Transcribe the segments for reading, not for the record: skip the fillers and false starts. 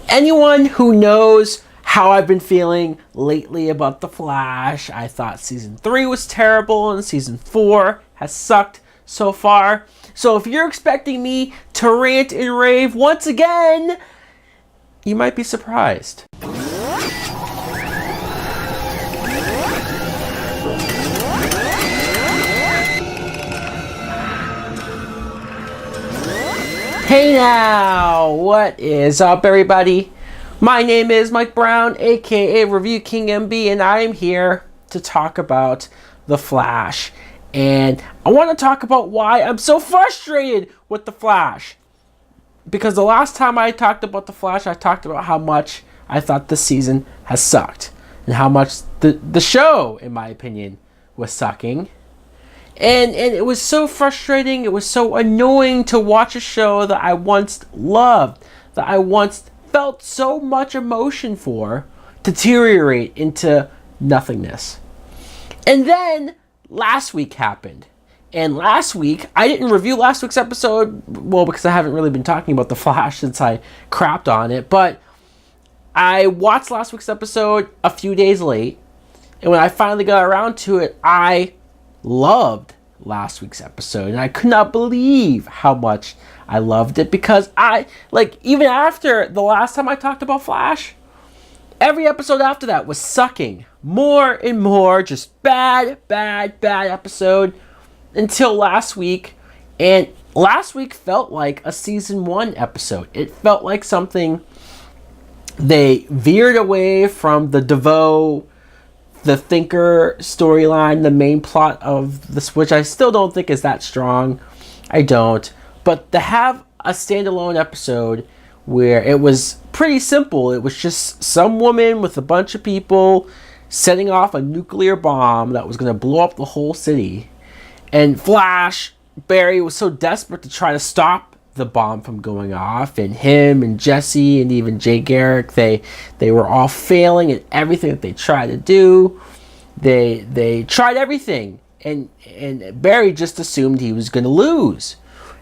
Anyone who knows how I've been feeling lately about The Flash, I thought season 3 was terrible and season 4 has sucked so far. So if you're expecting me to rant and rave once again, you might be surprised. Hey now, what is up everybody? My name is Mike Brown, aka ReviewKingMB, and I am here to talk about The Flash. And I want to talk about why I'm so frustrated with The Flash. Because the last time I talked about The Flash, I talked about how much I thought the season has sucked. And how much the show, in my opinion, was sucking. And it was so frustrating, it was so annoying to watch a show that I once loved, that I once felt so much emotion for, deteriorate into nothingness. And then last week happened. And last week, I didn't review last week's episode, well, because I haven't really been talking about The Flash since I crapped on it, but I watched last week's episode a few days late, and when I finally got around to it, I loved last week's episode, and I could not believe how much I loved it, because even after the last time I talked about Flash, every episode after that was sucking more and more, just bad episode until last week. And last week felt like a season 1 episode. It felt like something they veered away from the DeVoe, the Thinker storyline, the main plot of this, which I still don't think is that strong. I don't. But to have a standalone episode where it was pretty simple, it was just some woman with a bunch of people setting off a nuclear bomb that was going to blow up the whole city. And Flash, Barry was so desperate to try to stop the bomb from going off, and him and Jesse and even Jay Garrick, they were all failing at everything that they tried to do. They tried everything, and Barry just assumed he was going to lose.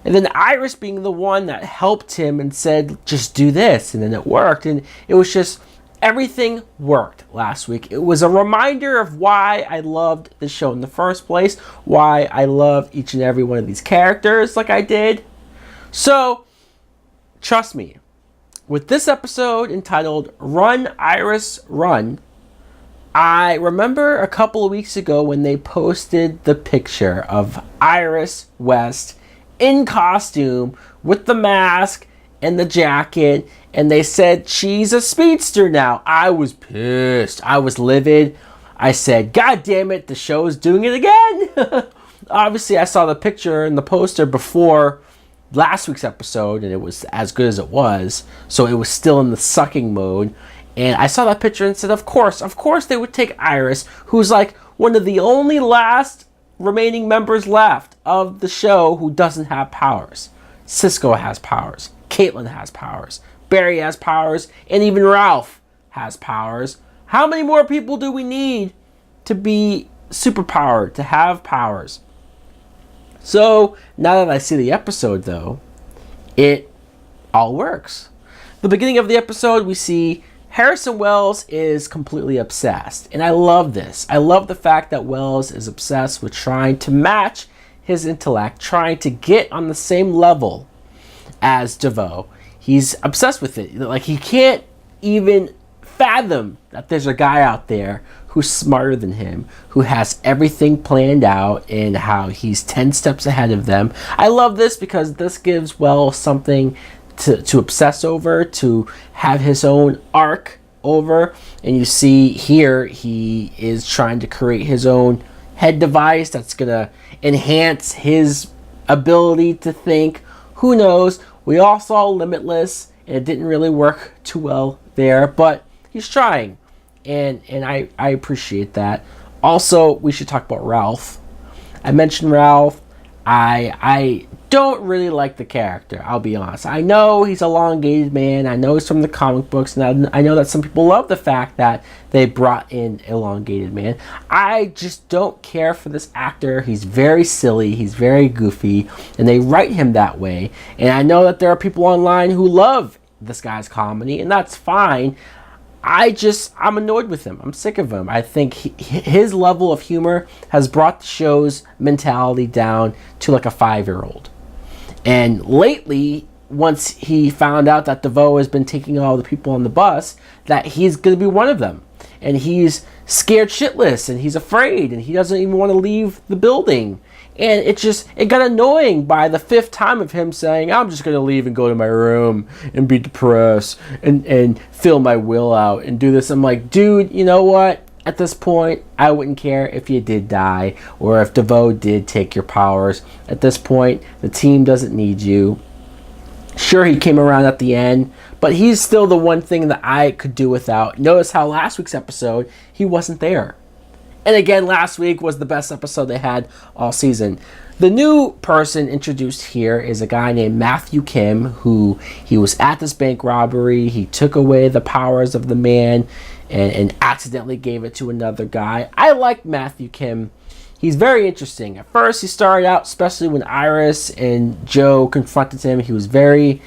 And then Iris being the one that helped him and said, just do this, and then it worked. And it was just, everything worked last week. It was a reminder of why I loved the show in the first place, why I love each and every one of these characters like I did. So, trust me, with this episode entitled Run, Iris, Run, I remember a couple of weeks ago when they posted the picture of Iris West in costume with the mask and the jacket, and they said she's a speedster now. I was pissed. I was livid. I said, God damn it, the show is doing it again. Obviously, I saw the picture and the poster before last week's episode, and it was as good as it was, so it was still in the sucking mode. And I saw that picture and said, of course they would take Iris, who's like one of the only last remaining members left of the show who doesn't have powers. Cisco has powers, Caitlin has powers, Barry has powers, and even Ralph has powers. How many more people do we need to be superpowered, to have powers? So, now that I see the episode, though, it all works. The beginning of the episode, we see Harrison Wells is completely obsessed. And I love this. I love the fact that Wells is obsessed with trying to match his intellect, trying to get on the same level as DeVoe. He's obsessed with it. Like, he can't even fathom that there's a guy out there who's smarter than him, who has everything planned out, and how he's 10 steps ahead of them. I love this because this gives Wells something to obsess over, to have his own arc over. And you see here, he is trying to create his own head device that's going to enhance his ability to think. Who knows? We all saw Limitless, and it didn't really work too well there, but he's trying. And I appreciate that. Also, we should talk about Ralph. I mentioned Ralph. I don't really like the character, I'll be honest. I know he's a elongated man. I know he's from the comic books. And I know that some people love the fact that they brought in elongated man. I just don't care for this actor. He's very silly. He's very goofy. And they write him that way. And I know that there are people online who love this guy's comedy, and that's fine. I'm annoyed with him. I'm sick of him. I think his level of humor has brought the show's mentality down to like a 5-year-old. And lately, once he found out that DeVoe has been taking all the people on the bus, that he's going to be one of them. And he's scared shitless, and he's afraid, and he doesn't even want to leave the building. And it got annoying by the 5th time of him saying, I'm just going to leave and go to my room and be depressed and fill my will out and do this. I'm like, dude, you know what? At this point, I wouldn't care if you did die or if DeVoe did take your powers. At this point, the team doesn't need you. Sure, he came around at the end, but he's still the one thing that I could do without. Notice how last week's episode, he wasn't there. And again, last week was the best episode they had all season. The new person introduced here is a guy named Matthew Kim, who he was at this bank robbery. He took away the powers of the man and accidentally gave it to another guy. I like Matthew Kim. He's very interesting. At first, he started out, especially when Iris and Joe confronted him, he was very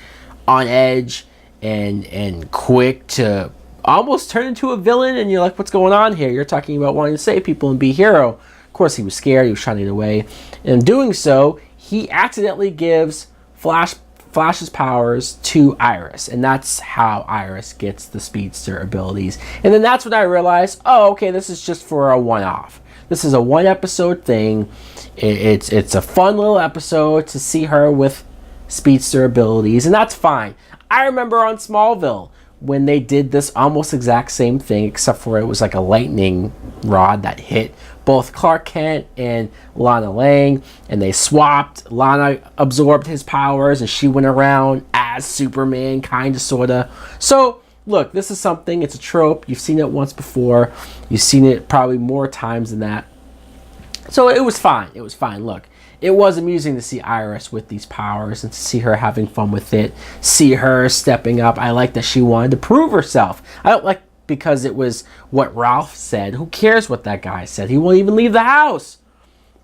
on edge and quick to almost turn into a villain, and you're like, what's going on here? You're talking about wanting to save people and be a hero. Of course, he was scared. He was trying to get away. And in doing so, he accidentally gives Flash's powers to Iris, and that's how Iris gets the speedster abilities. And then that's when I realized, oh, okay, this is just for a one-off. This is a one-episode thing. It's a fun little episode to see her with speedster abilities, and that's fine. I remember on Smallville when they did this almost exact same thing, except for it was like a lightning rod that hit both Clark Kent and Lana Lang, and they swapped. Lana absorbed his powers, and she went around as Superman, kind of, sort of. So, look, this is something, it's a trope. You've seen it once before. You've seen it probably more times than that. So it was fine. It was fine. Look, it was amusing to see Iris with these powers and to see her having fun with it, see her stepping up. I like that she wanted to prove herself. I don't like because it was what Ralph said. Who cares what that guy said? He won't even leave the house.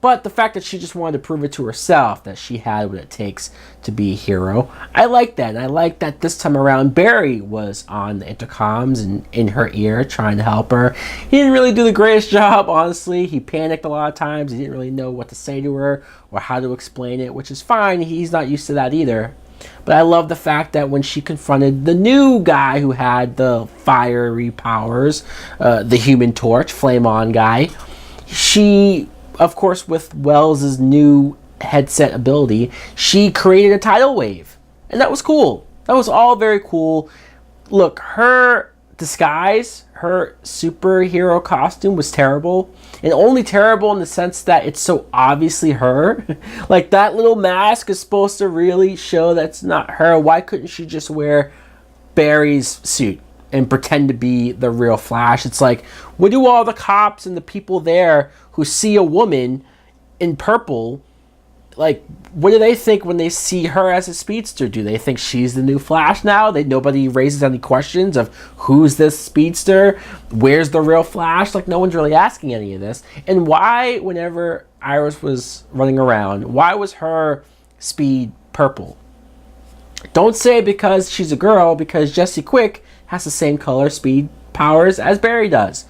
But the fact that she just wanted to prove it to herself that she had what it takes to be a hero, I like that. And I like that this time around Barry was on the intercoms and in her ear trying to help her. He didn't really do the greatest job, honestly. He panicked a lot of times. He didn't really know what to say to her or how to explain it, which is fine. He's not used to that either. But I love the fact that when she confronted the new guy who had the fiery powers, the Human Torch, Flame On guy, she, of course, with Wells' new headset ability, she created a tidal wave. And that was cool. That was all very cool. Look, her disguise, her superhero costume was terrible. And only terrible in the sense that it's so obviously her. Like, that little mask is supposed to really show that's not her. Why couldn't she just wear Barry's suit and pretend to be the real Flash? It's like, what do all the cops and the people there who see a woman in purple, like, what do they think when they see her as a speedster? Do they think she's the new Flash now? Nobody raises any questions of who's this speedster? Where's the real Flash? Like, no one's really asking any of this. And why, whenever Iris was running around, why was her speed purple? Don't say because she's a girl, because Jesse Quick has the same color speed powers as Barry does.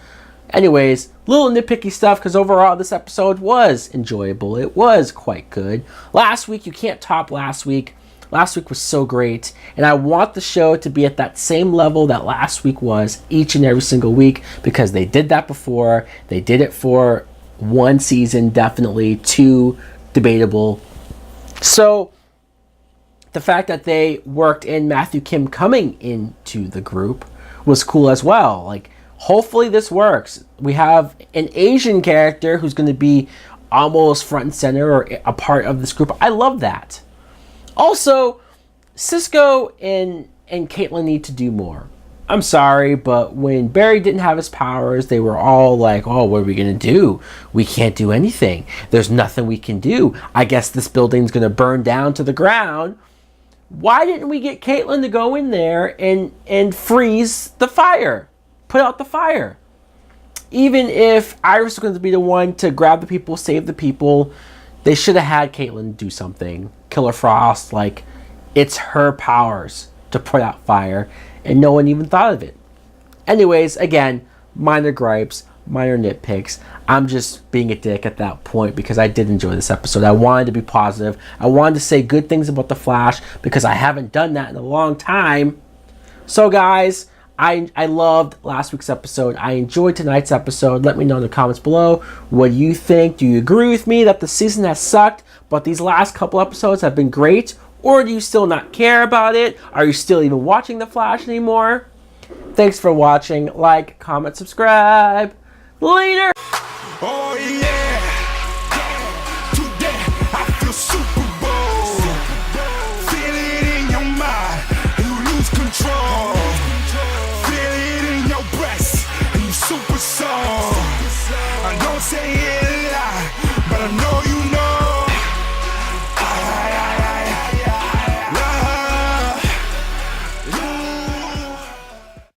Anyways, little nitpicky stuff, because overall this episode was enjoyable. It was quite good. Last week, you can't top last week. Last week was so great, and I want the show to be at that same level that last week was each and every single week, because they did that before. They did it for one season, definitely. Two, debatable. So the fact that they worked in Matthew Kim coming into the group was cool as well. Like, hopefully this works. We have an Asian character who's going to be almost front and center or a part of this group. I love that. Also, Cisco and Caitlin need to do more. I'm sorry, but when Barry didn't have his powers, they were all like, oh, what are we going to do? We can't do anything. There's nothing we can do. I guess this building's going to burn down to the ground. Why didn't we get Caitlin to go in there and freeze the fire? Put out the fire. Even if Iris was going to be the one to grab the people, save the people, they should have had Caitlin do something. Killer Frost, like, it's her powers to put out fire, and no one even thought of it. Anyways, again, minor gripes, minor nitpicks. I'm just being a dick at that point because I did enjoy this episode. I wanted to be positive. I wanted to say good things about The Flash because I haven't done that in a long time. So guys, I loved last week's episode. I enjoyed tonight's episode. Let me know in the comments below. What do you think? Do you agree with me that the season has sucked, but these last couple episodes have been great? Or do you still not care about it? Are you still even watching The Flash anymore? Thanks for watching. Like, comment, subscribe. Later! Oh yeah, today I feel Super Bowl. Feel it in your mind and you lose control. Feel it in your breast and you super soul. I don't say it.